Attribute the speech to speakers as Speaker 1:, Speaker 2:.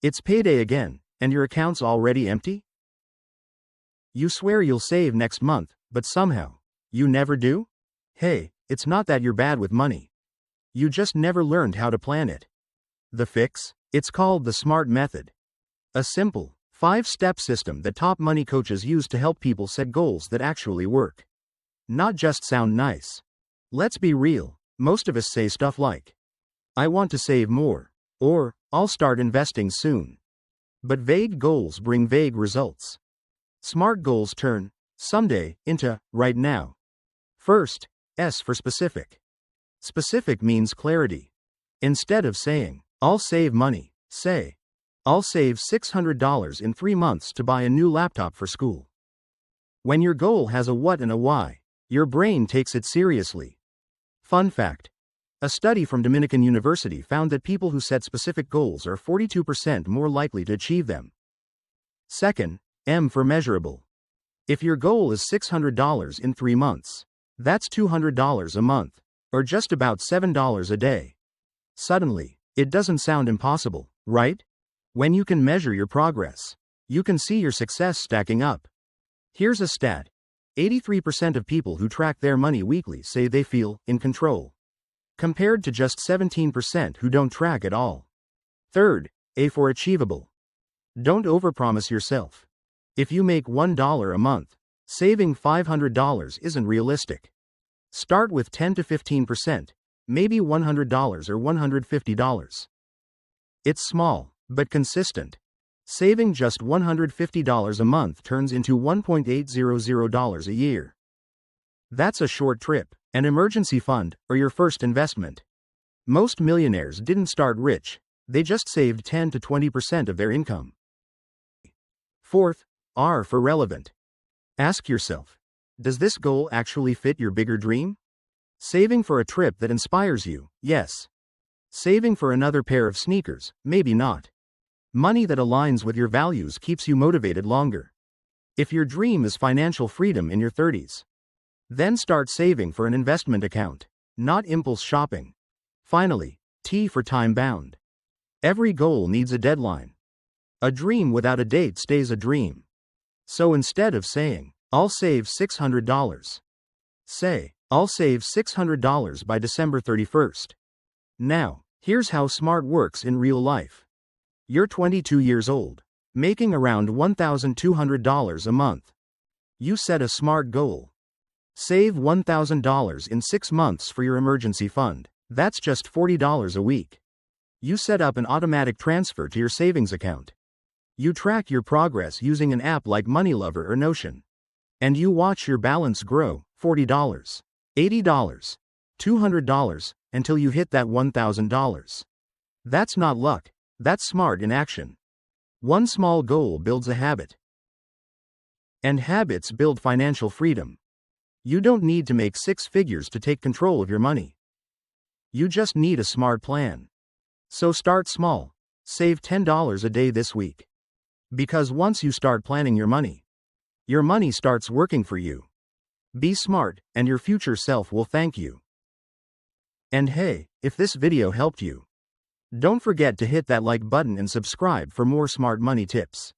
Speaker 1: It's payday again, and your account's already empty? You swear you'll save next month, but somehow, you never do? Hey, it's not that you're bad with money. You just never learned how to plan it. The fix? It's called the SMART method. A simple, 5-step system that top money coaches use to help people set goals that actually work. Not just sound nice. Let's be real, most of us say stuff like, I want to save more, or, I'll start investing soon. But vague goals bring vague results. SMART goals turn someday into right now. First, S for specific. Specific means clarity. Instead of saying, I'll save money, say, I'll save $600 in 3 months to buy a new laptop for school. When your goal has a what and a why, your brain takes it seriously. Fun fact. A study from Dominican University found that people who set specific goals are 42% more likely to achieve them. Second, M for measurable. If your goal is $600 in 3 months, that's $200 a month, or just about $7 a day. Suddenly, it doesn't sound impossible, right? When you can measure your progress, you can see your success stacking up. Here's a stat. 83% of people who track their money weekly say they feel in control, compared to just 17% who don't track at all. Third, A for achievable. Don't overpromise yourself. If you make $1 a month, saving $500 isn't realistic. Start with 10 to 15%, maybe $100 or $150. It's small, but consistent. Saving just $150 a month turns into $1.800 a year. That's a short trip, an emergency fund, or your first investment. Most millionaires didn't start rich, they just saved 10 to 20% of their income. Fourth, R for relevant. Ask yourself, does this goal actually fit your bigger dream? Saving for a trip that inspires you, yes. Saving for another pair of sneakers, maybe not. Money that aligns with your values keeps you motivated longer. If your dream is financial freedom in your 30s, then start saving for an investment account, not impulse shopping. Finally, T for time-bound. Every goal needs a deadline. A dream without a date stays a dream. So instead of saying, I'll save $600, say, I'll save $600 by December 31st. Now, here's how SMART works in real life. You're 22 years old, making around $1,200 a month. You set a SMART goal. Save $1,000 in 6 months for your emergency fund. That's just $40 a week. You set up an automatic transfer to your savings account. You track your progress using an app like Moneylover or Notion. And you watch your balance grow, $40, $80, $200, until you hit that $1,000. That's not luck, that's SMART in action. One small goal builds a habit. And habits build financial freedom. You don't need to make 6 figures to take control of your money. You just need a SMART plan. So start small. Save $10 a day this week. Because once you start planning your money starts working for you. Be smart, and your future self will thank you. And hey, if this video helped you, don't forget to hit that like button and subscribe for more smart money tips.